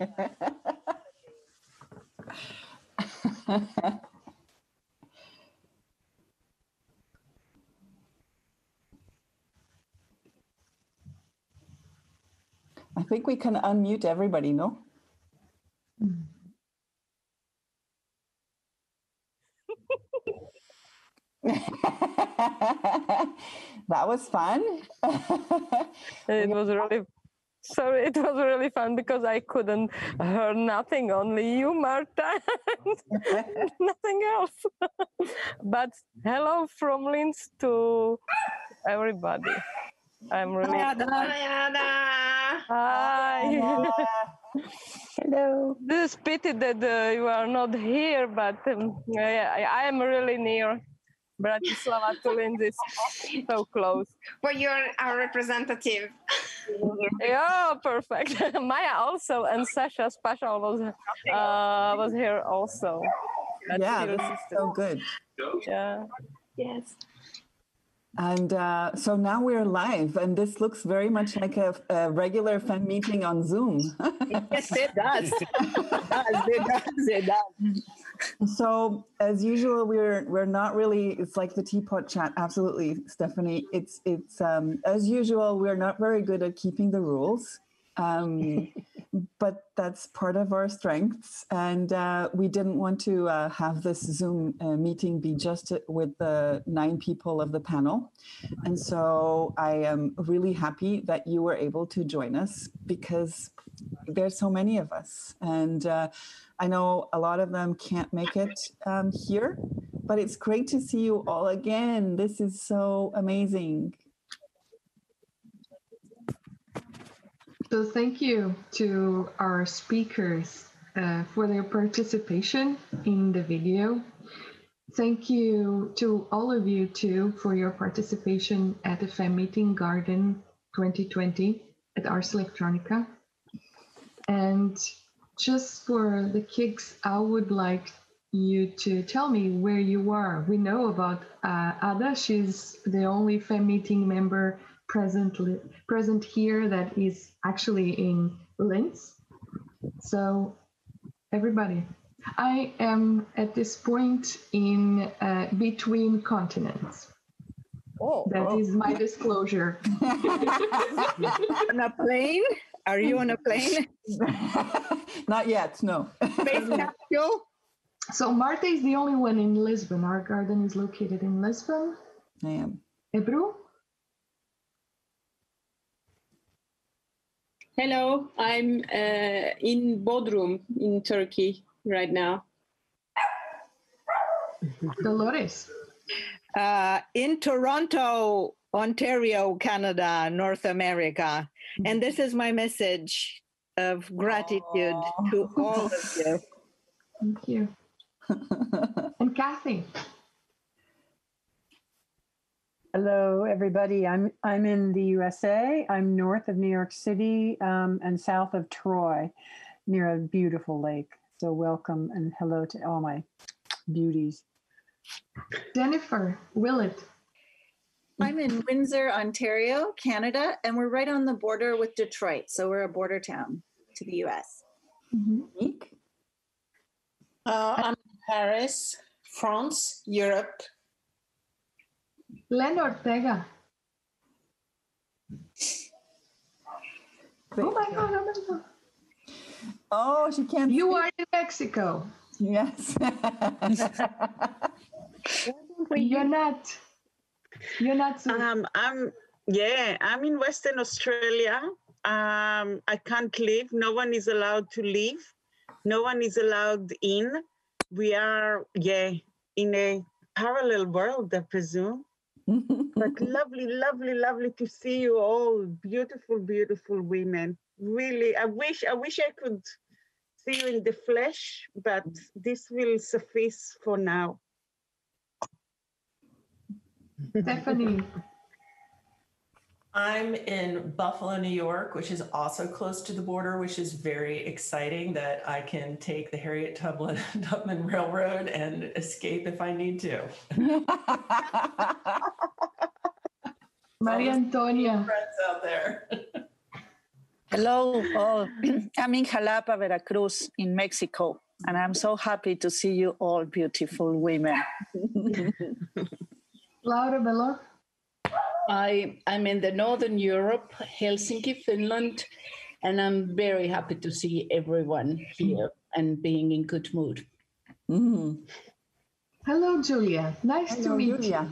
I think we can unmute everybody, no? That was fun. It was really, sorry, it was really fun because I couldn't hear nothing, only you, Marta, nothing else. But hello from Linz to everybody. I'm really. Hi, Ada. Hi. Hello. This is pity that you are not here, but I am really near. Bratislava to Linz is so close. But you're our representative. Yeah, perfect. Maya also, and Sasha Spashal was here also. Yeah, this is so good. Yeah. Yes. And so now we're live, and this looks very much like a regular FEM meeting on Zoom. Yes, it does. It does. So as usual, we're not really. It's like the teapot chat. Absolutely, Stephanie. It's as usual. We're not very good at keeping the rules. But that's part of our strengths. And we didn't want to have this Zoom meeting be just with the 9 people of the panel. And so I am really happy that you were able to join us because there's so many of us. And I know a lot of them can't make it here, but it's great to see you all again. This is so amazing. So thank you to our speakers for their participation in the video. Thank you to all of you too for your participation at the FEMeeting Garden 2020 at Ars Electronica. And just for the kicks, I would like you to tell me where you are. We know about Ada. She's the only FEMeeting member present here that is actually in Linz. So everybody, I am at this point in between continents. That is my disclosure. On a plane? Are you on a plane? Not yet, no. Space capsule? So Marta is the only one in Lisbon. Our garden is located in Lisbon. I am. Ebru? Hello, I'm in Bodrum in Turkey right now. Dolores? In Toronto, Ontario, Canada, North America. And this is my message of gratitude to all of you. Thank you. And Kathy? Hello, everybody. I'm in the USA. I'm north of New York City and south of Troy, near a beautiful lake. So welcome and hello to all my beauties. Jennifer Willett. I'm in Windsor, Ontario, Canada, and we're right on the border with Detroit. So we're a border town to the US. Mm-hmm. I'm in Paris, France, Europe. Len Ortega. Oh my God. Oh, she can't. You are in Mexico. Yes. You're not. I'm in Western Australia. I can't leave. No one is allowed to leave. No one is allowed in. We are, in a parallel world, I presume. But lovely to see you all. Beautiful, beautiful women. Really, I wish I could see you in the flesh, but this will suffice for now. Stephanie. I'm in Buffalo, New York, which is also close to the border, which is very exciting that I can take the Harriet Tubman Railroad and escape if I need to. María Antonia. Friends out there. Hello, all. I'm in Jalapa, Veracruz, in Mexico, and I'm so happy to see you all beautiful women. Laura Beloff. I'm in the Northern Europe, Helsinki, Finland, and I'm very happy to see everyone here and being in good mood. Mm. Hello, Julia. Nice to meet Julia.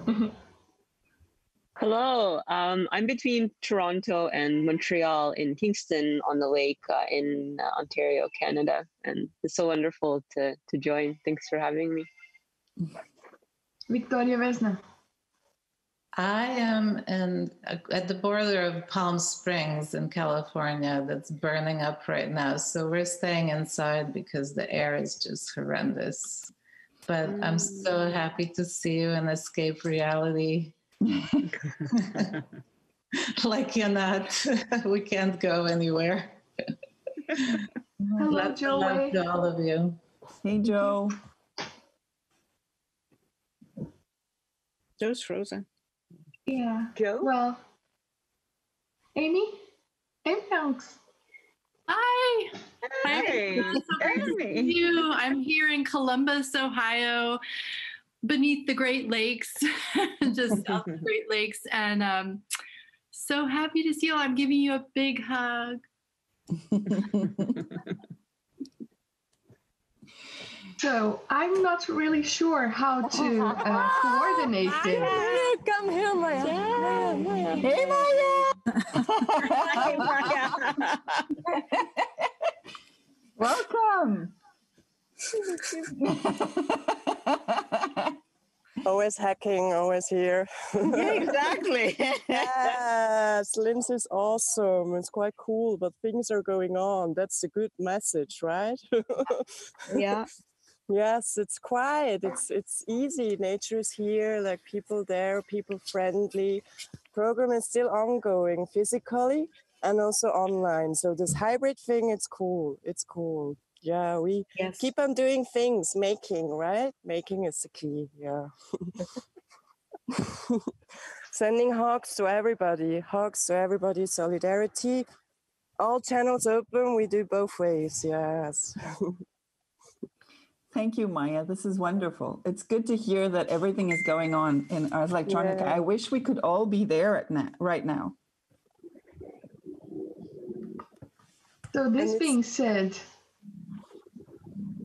you. Hello, I'm between Toronto and Montreal in Kingston on the lake in Ontario, Canada. And it's so wonderful to join. Thanks for having me. Victoria Vesna. I am at the border of Palm Springs in California that's burning up right now. So we're staying inside because the air is just horrendous. But I'm so happy to see you and escape reality. Like Ionat, we can't go anywhere. Hello, Joe. Love to all of you. Hey, Joe. Joe's frozen. Yeah. Joe? Well, Amy? Amy Hanks. Hi. Hey. Hey. You. I'm here in Columbus, Ohio, beneath the Great Lakes, just south of the Great Lakes. And so happy to see you. I'm giving you a big hug. So I'm not really sure how to coordinate this. Come here, María. Hey, María. Hi, María. Welcome. Always hacking, always here. Yeah, exactly. Yes, Lindsay is awesome. It's quite cool, but things are going on. That's a good message, right? Yeah. Yes, it's quiet. It's easy. Nature is here, like people there, people friendly. Program is still ongoing physically and also online. So this hybrid thing, it's cool. It's cool. Yeah, we keep on doing things, making, right? Making is the key, yeah. Sending hugs to everybody, solidarity. All channels open, we do both ways, yes. Thank you, Maya. This is wonderful. It's good to hear that everything is going on in Ars Electronica. Yeah. I wish we could all be there right now. So this being said,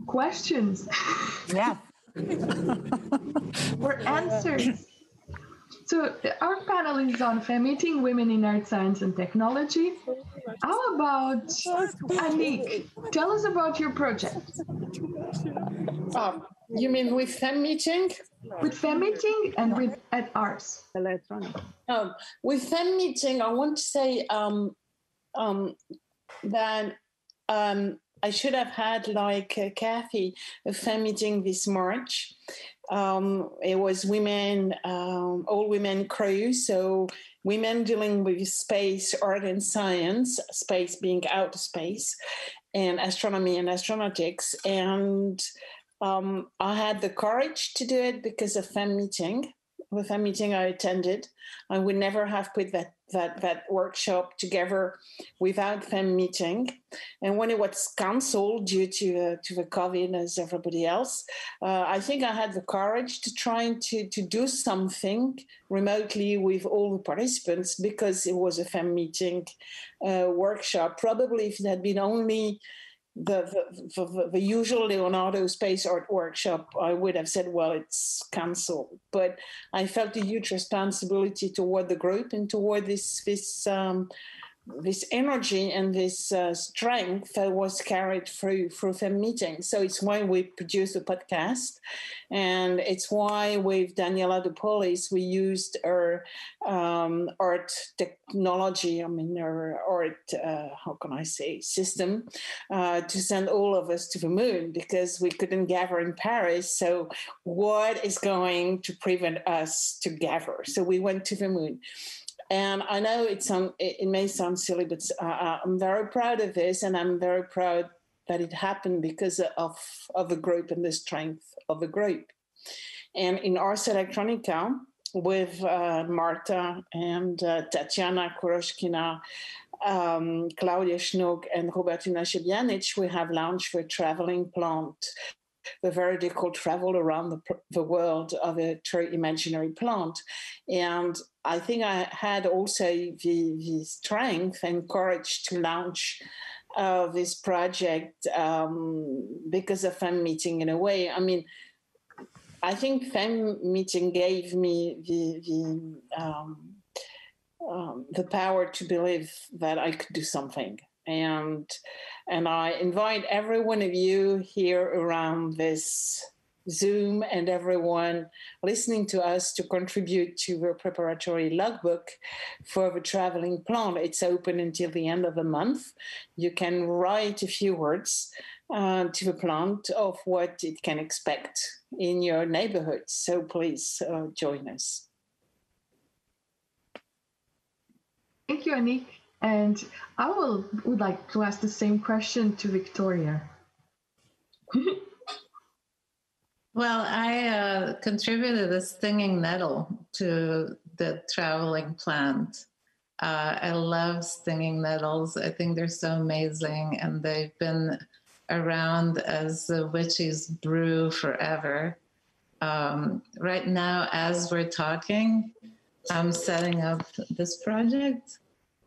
questions. Yeah. Or answers. So our panel is on FEMeeting, Women in Art, Science and Technology. How about Anik? Tell us about your project. You mean with FEMeeting? With FEMeeting and with at Ars Electronica. With FEMeeting, I want to say that I should have had, like Kathy, a FEMeeting this March. It was women, all women crew, so women dealing with space, art and science, space being outer space, and astronomy and astronautics. And I had the courage to do it because of FEMeeting. With FEMeeting I attended, I would never have put that workshop together without FEMeeting. And when it was cancelled due to the COVID, as everybody else, I think I had the courage to try to do something remotely with all the participants because it was a FEMeeting workshop. Probably if it had been only the usual Leonardo Space Art Workshop, I would have said, well, it's cancelled. But I felt a huge responsibility toward the group and toward this energy and this strength that was carried through FEMeeting. So it's why we produce a podcast, and it's why with Daniela Dupolis we used her art technology, her art, how can I say, system to send all of us to the moon because we couldn't gather in Paris. So what is going to prevent us to gather? So we went to the moon. And I know it may sound silly, but I'm very proud of this, and I'm very proud that it happened because of the group and the strength of the group. And in Ars Electronica, with Marta and Tatiana Kuroshkina, Claudia Schnook and Robertina Szebianic, we have launched a traveling plant, the vertical travel around the world of a true imaginary plant. And I think I had also the strength and courage to launch this project because of FEMeeting in a way. I mean, I think FEMeeting gave me the power to believe that I could do something. And I invite every one of you here around this Zoom and everyone listening to us to contribute to the preparatory logbook for the traveling plant. It's open until the end of the month. You can write a few words to the plant of what it can expect in your neighborhood. So please join us. Thank you, Annick. And I would like to ask the same question to Victoria. Well, I contributed a stinging nettle to the traveling plant. I love stinging nettles. I think they're so amazing, and they've been around as the witch's brew forever. Right now, as we're talking, I'm setting up this project.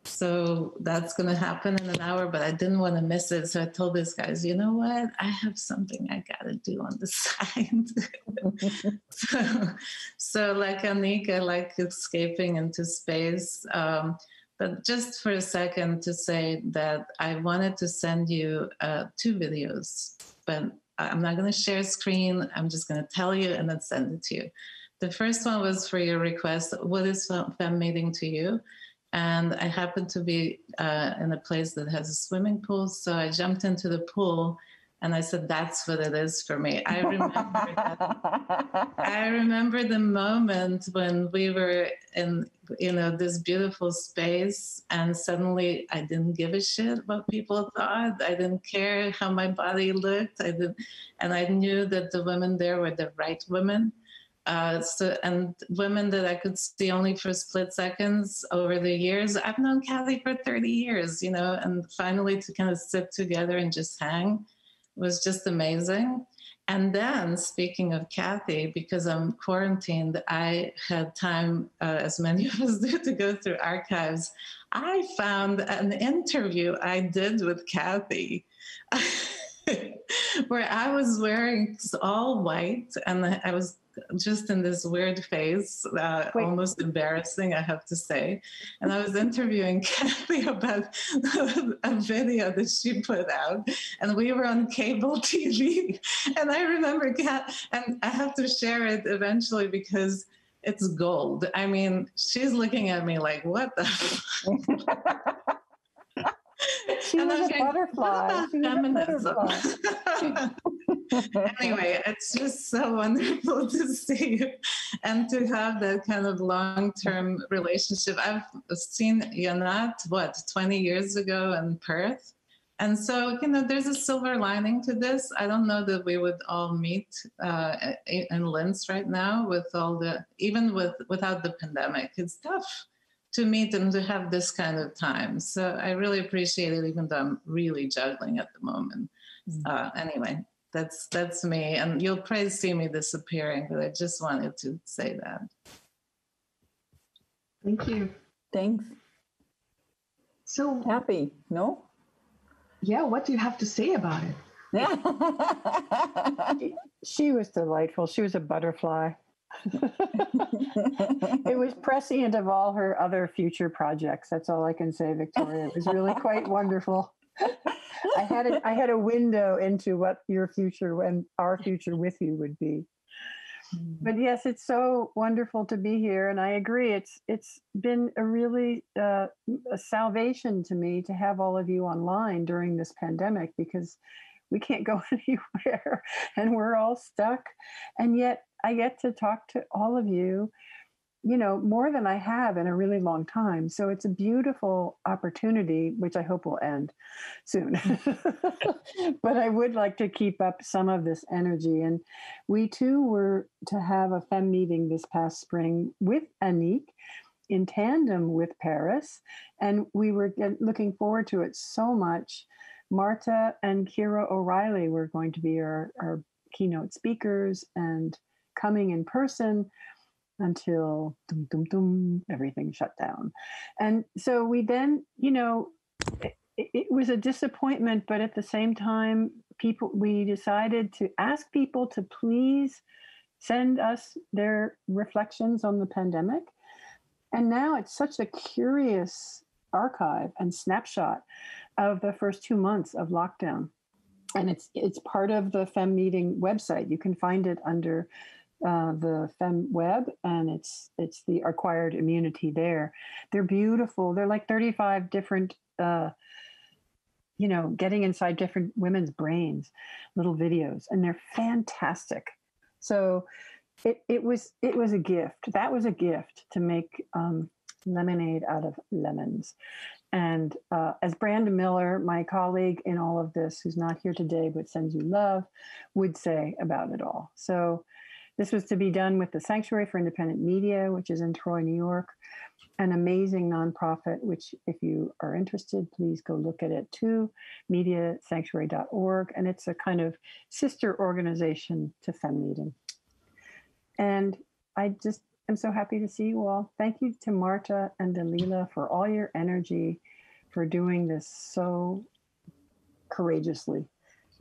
So that's going to happen in an hour, but I didn't want to miss it. So I told these guys, you know what? I have something I got to do on the side. so like Annick, I like escaping into space. But just for a second to say that I wanted to send you 2 videos, but I'm not going to share screen. I'm just going to tell you and then send it to you. The first one was for your request, what is FEMeeting to you? And I happened to be in a place that has a swimming pool. So I jumped into the pool and I said, that's what it is for me. I remember the moment when we were in, this beautiful space, and suddenly I didn't give a shit what people thought. I didn't care how my body looked. And I knew that the women there were the right women. And women that I could see only for split seconds over the years. I've known Kathy for 30 years, and finally to kind of sit together and just hang was just amazing. And then speaking of Kathy, because I'm quarantined, I had time, as many of us do, to go through archives. I found an interview I did with Kathy where I was wearing all white and I was just in this weird phase, almost embarrassing, I have to say. And I was interviewing Kathy about a video that she put out, and we were on cable TV. And I remember and I have to share it eventually because it's gold. I mean, she's looking at me like, what the She was a butterfly. Anyway, it's just so wonderful to see you and to have that kind of long-term relationship. I've seen Ionat, 20 years ago in Perth. And so, there's a silver lining to this. I don't know that we would all meet in Linz right now with even without the pandemic. It's tough to meet and to have this kind of time. So I really appreciate it, even though I'm really juggling at the moment. Anyway, that's me. And you'll probably see me disappearing, but I just wanted to say that. Thank you. Thanks. So happy, no? Yeah, what do you have to say about it? She was delightful. She was a butterfly. It was prescient of all her other future projects. That's all I can say, Victoria. It was really quite wonderful. I had a window into what your future and our future with you would be. But yes, it's so wonderful to be here, and I agree. It's been a really a salvation to me to have all of you online during this pandemic, because we can't go anywhere and we're all stuck. And yet I get to talk to all of you, more than I have in a really long time. So it's a beautiful opportunity, which I hope will end soon. But I would like to keep up some of this energy. And we too were to have a FEM meeting this past spring with Annick. in tandem with Paris, and we were looking forward to it so much. Marta and Kira O'Reilly were going to be our keynote speakers and coming in person until everything shut down. And so we then, it was a disappointment, but at the same time, we decided to ask people to please send us their reflections on the pandemic. And now it's such a curious archive and snapshot of the first 2 months of lockdown. And it's part of the FEMeeting website. You can find it under the FEM web, and it's the acquired immunity there. They're beautiful. They're like 35 different, getting inside different women's brains, little videos, and they're fantastic. So it was a gift. That was a gift to make lemonade out of lemons. And as Brandon Miller, my colleague in all of this, who's not here today but sends you love, would say about it all. So this was to be done with the Sanctuary for Independent Media, which is in Troy, New York, an amazing nonprofit, which if you are interested, please go look at it too, mediasanctuary.org. And it's a kind of sister organization to FEMeeting. And I'm so happy to see you all. Thank you to Marta and Dalila for all your energy, for doing this so courageously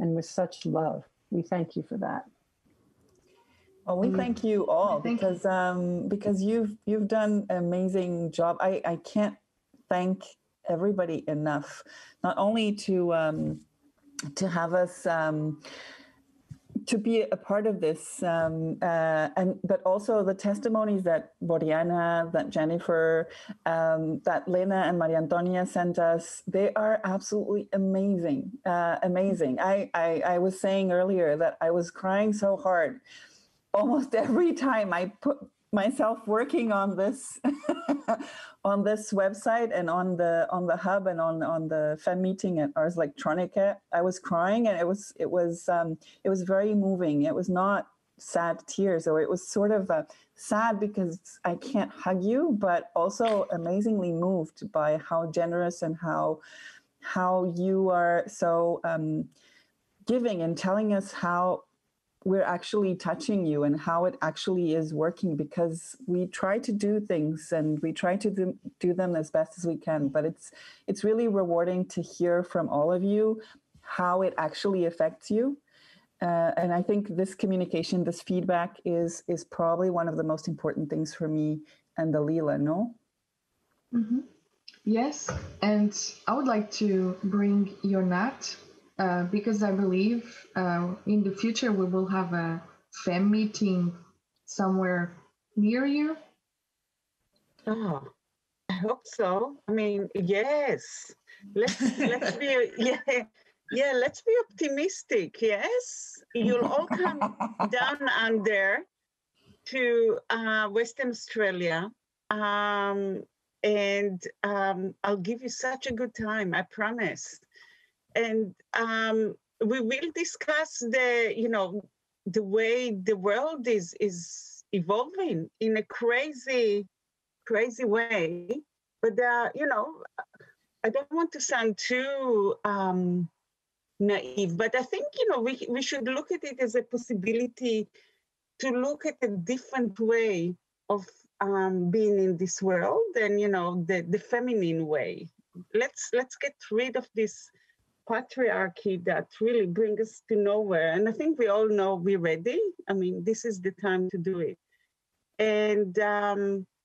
and with such love. We thank you for that. Well, we thank you all because you've done an amazing job. I can't thank everybody enough, not only to have us to be a part of this, but also the testimonies that Boriana, that Jennifer, that Lena and María Antonia sent us. They are absolutely amazing, amazing. I was saying earlier that I was crying so hard almost every time I put myself working on this on this website and on the hub and on the FEMeeting at Ars Electronica. I was crying, and it was very moving. It was not sad tears, or it was sort of sad because I can't hug you, but also amazingly moved by how generous and how you are so giving and telling us how we're actually touching you and how it actually is working, because we try to do things and we try to do them as best as we can, but it's really rewarding to hear from all of you how it actually affects you. And I think this communication, this feedback is probably one of the most important things for me and Dalila, no? Mm-hmm. Yes, and I would like to bring Ionat, because I believe in the future we will have a FEMeeting somewhere near you. Oh, I hope so. I mean, yes. Let's be let's be optimistic. Yes, you'll all come down under to Western Australia, and I'll give you such a good time. I promise. And we will discuss the way the world is evolving in a crazy way. But I don't want to sound too naive, but I think we should look at it as a possibility to look at a different way of being in this world, and the feminine way. Let's get rid of this patriarchy that really brings us to nowhere. And I think we all know we're ready. I mean, this is the time to do it. And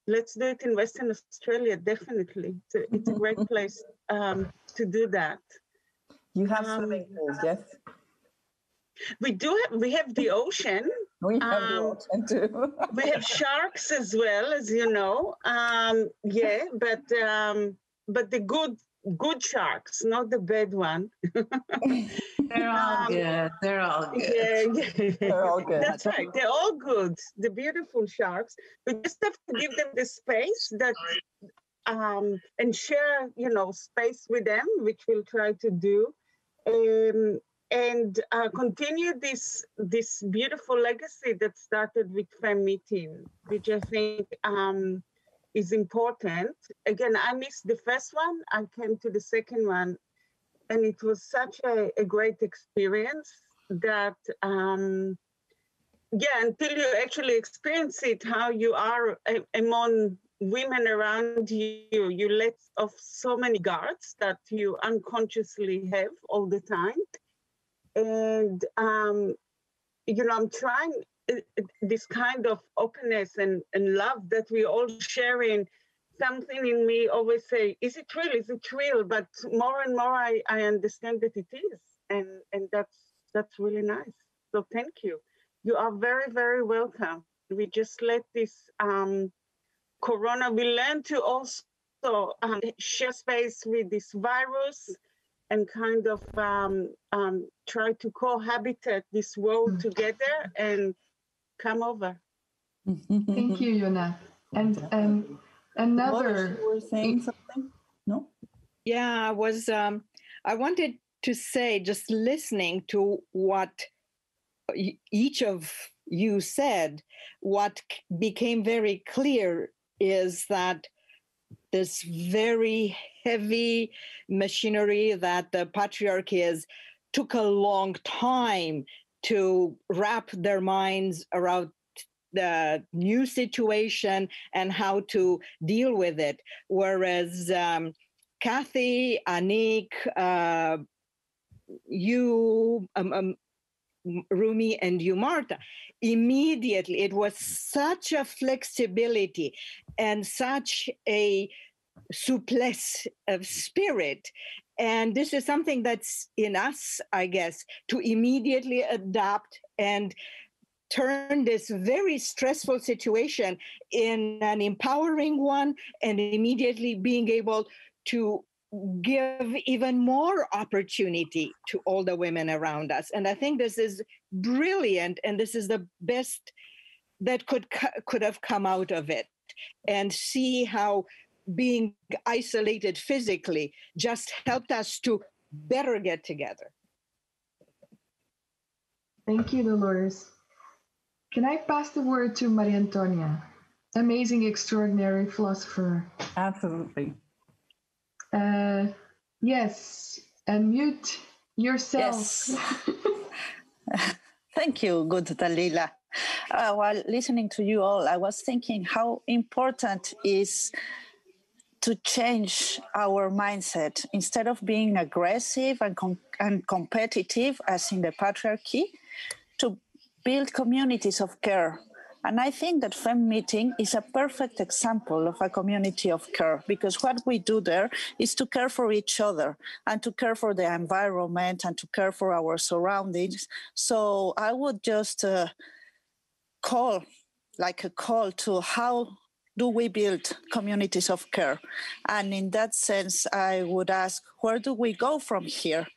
let's do it in Western Australia, definitely. It's a great place to do that. You have swimming pools, yes? We have the ocean. We have the ocean too. We have sharks as well, as you know. But the good sharks, not the bad one. They're all good. They're all good. Yeah. They're all good. That's right. They're all good. The beautiful sharks. We just have to give them the space that and share, space with them, which we'll try to do, and continue this beautiful legacy that started with FEMeeting, which I think is important. Again, I missed the first one. I came to the second one, and it was such a great experience that, until you actually experience it, how you are among women around you, you let off so many guards that you unconsciously have all the time. And, I'm trying this kind of openness and love that we all sharing. Something in me always say, is it real? Is it real? But more and more I understand that it is. And that's really nice. So thank you. You are very, very welcome. We just let this Corona, we learn to also share space with this virus and kind of try to cohabitate this world together and come over. Thank you, Ionat. And another. You were saying something? No? Yeah, I wanted to say, just listening to what each of you said, what became very clear is that this very heavy machinery that the patriarchy is took a long time to wrap their minds around the new situation and how to deal with it. Whereas Kathy, Anik, you, Rumi, and you, Marta, immediately it was such a flexibility and such a souplesse of spirit. And this is something that's in us, I guess, to immediately adapt and turn this very stressful situation in an empowering one, and immediately being able to give even more opportunity to all the women around us. And I think this is brilliant, and this is the best that could have come out of it. And see how being isolated physically just helped us to better get together. Thank you, Dolores. Can I pass the word to María Antonia, amazing, extraordinary philosopher? Absolutely. Yes, unmute yourself. Yes. Thank you, good Dalila. While listening to you all, I was thinking how important is to change our mindset. Instead of being aggressive and competitive, as in the patriarchy, to build communities of care. And I think that FEMeeting is a perfect example of a community of care, because what we do there is to care for each other and to care for the environment and to care for our surroundings. So I would just call to how do we build communities of care? And in that sense, I would ask, where do we go from here?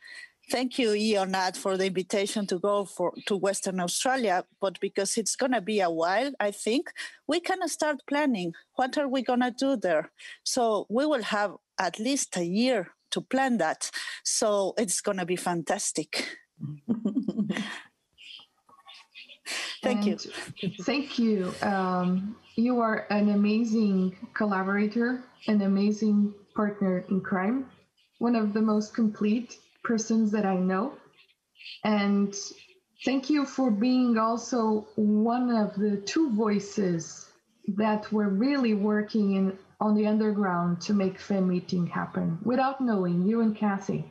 Thank you, Ionat, for the invitation to go to Western Australia, but because it's going to be a while, I think, we can start planning. What are we going to do there? So we will have at least a year to plan that. So it's going to be fantastic. Thank you. Thank you. You are an amazing collaborator, an amazing partner in crime, one of the most complete persons that I know. And thank you for being also one of the two voices that were really working on the underground to make FEMeeting happen without knowing, you and Kathy.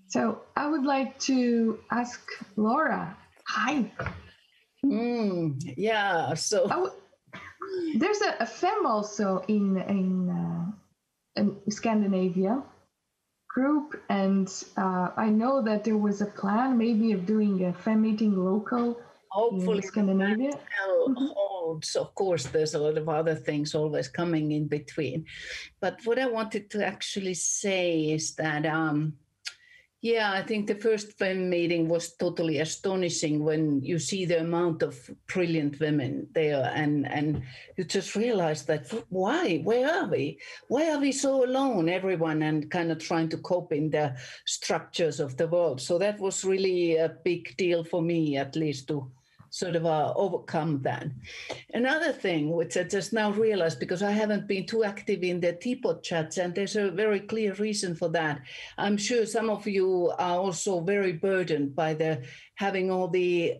So I would like to ask Laura. Hi. Yeah, so there's a FEM also in Scandinavia group, and I know that there was a plan maybe of doing a FEMeeting local hopefully in Scandinavia. Holds. Of course, there's a lot of other things always coming in between. But what I wanted to actually say is that yeah, I think the first FEM meeting was totally astonishing when you see the amount of brilliant women there, and you just realize that why? Where are we? Why are we so alone, everyone, and kind of trying to cope in the structures of the world? So that was really a big deal for me, at least, to sort of overcome that. Another thing, which I just now realized, because I haven't been too active in the teapot chats, and there's a very clear reason for that. I'm sure some of you are also very burdened by having all the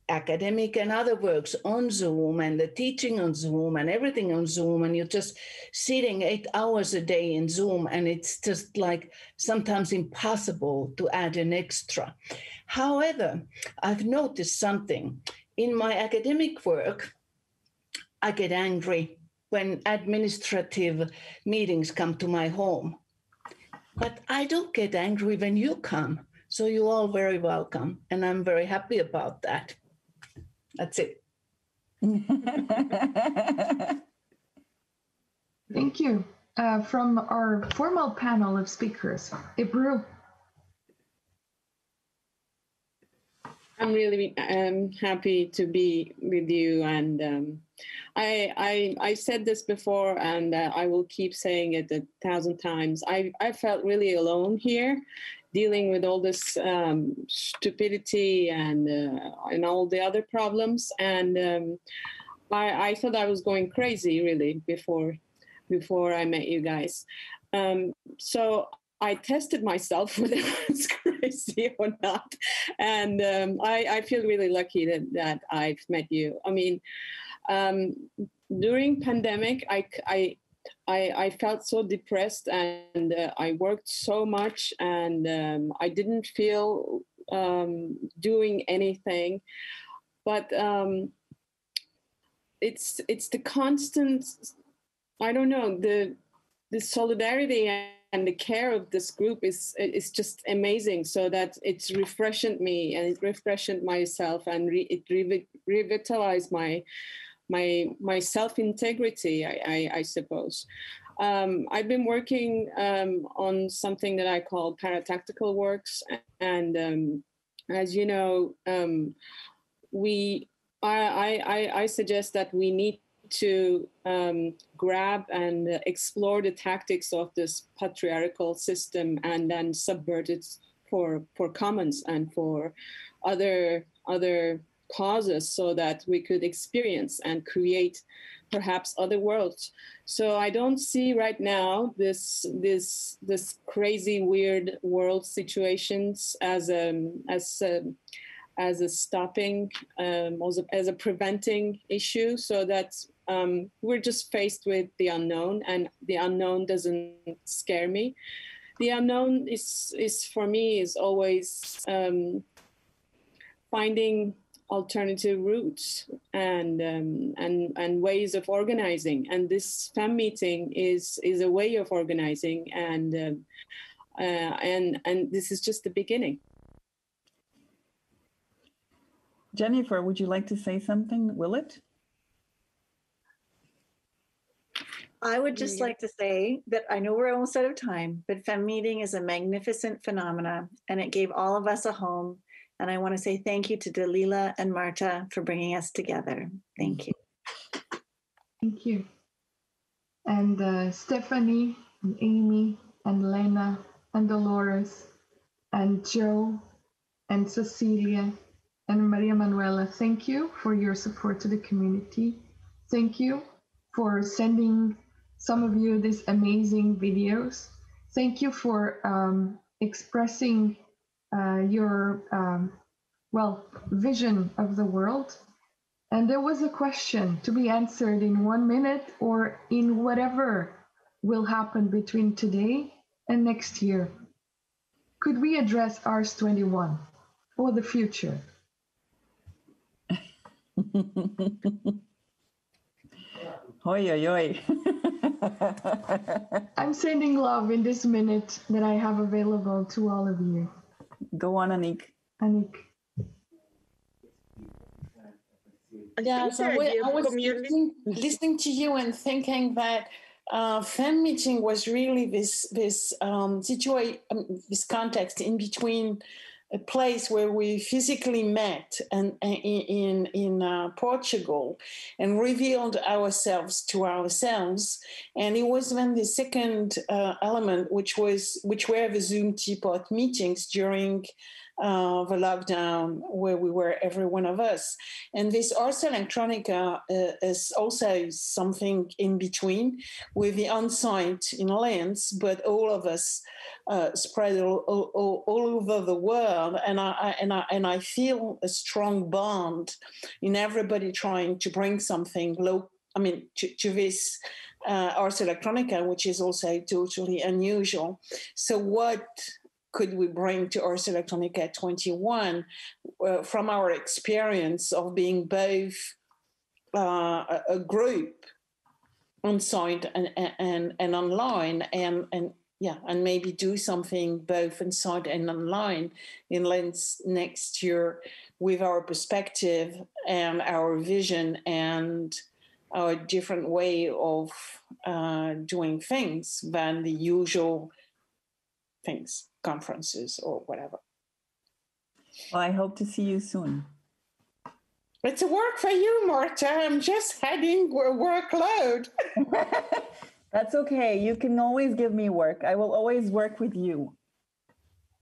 academic and other works on Zoom and the teaching on Zoom and everything on Zoom, and you're just sitting 8 hours a day in Zoom, and it's just like sometimes impossible to add an extra. However, I've noticed something. In my academic work, I get angry when administrative meetings come to my home. But I don't get angry when you come. So you're all very welcome, and I'm very happy about that. That's it. Thank you. From our formal panel of speakers, Ebru. I'm really happy to be with you, and I said this before, and I will keep saying it 1,000 times. I felt really alone here, dealing with all this stupidity and all the other problems, and I thought I was going crazy really before I met you guys. So I tested myself whether I was crazy or not, and I feel really lucky that I've met you. I mean, during pandemic, I felt so depressed, and I worked so much, and I didn't feel doing anything. But it's the constant, I don't know, the solidarity and the care of this group is just amazing. So that it's refreshed me, and it refreshed myself, and it revitalized my self-integrity, I suppose. I've been working on something that I call paratactical works, and as you know, I suggest that we need to grab and explore the tactics of this patriarchal system, and then subvert it for commons and for other causes, so that we could experience and create perhaps other worlds. So I don't see right now this crazy weird world situations as a stopping, as a preventing issue, so that we're just faced with the unknown, and the unknown doesn't scare me. The unknown is for me is always finding alternative routes and ways of organizing, and this FEMeeting is a way of organizing, and this is just the beginning. Jennifer, would you like to say something? Will it? I would just like to say that I know we're almost out of time, but FEMeeting is a magnificent phenomena, and it gave all of us a home. And I want to say thank you to Dalila and Marta for bringing us together. Thank you. Thank you. And Stephanie, and Amy, and Lena, and Dolores, and Joe, and Cecilia, and Maria Manuela, thank you for your support to the community. Thank you for sending some of you these amazing videos. Thank you for expressing your vision of the world. And there was a question to be answered in 1 minute, or in whatever will happen between today and next year. Could we address Ars 21 or the future? Oi, oi, oi. I'm sending love in this minute that I have available to all of you. Go on, Anik. Anik. Yeah, so I was listening to you and thinking that FEMeeting was really this context in between a place where we physically met and in Portugal and revealed ourselves to ourselves, and it was then the second element, which were the Zoom teapot meetings during the lockdown where we were, every one of us. And this Ars Electronica is also something in between, with the on-site in Linz, but all of us spread all over the world. And I feel a strong bond in everybody trying to bring something to this Ars Electronica, which is also totally unusual. So what could we bring to Ars Electronica 21 from our experience of being both a group on site and online, and maybe do something both on site and online in Linz next year with our perspective and our vision and our different way of doing things than the usual things, conferences or whatever. Well, I hope to see you soon. It's a work for you, Marta. I'm just adding workload. That's okay. You can always give me work. I will always work with you.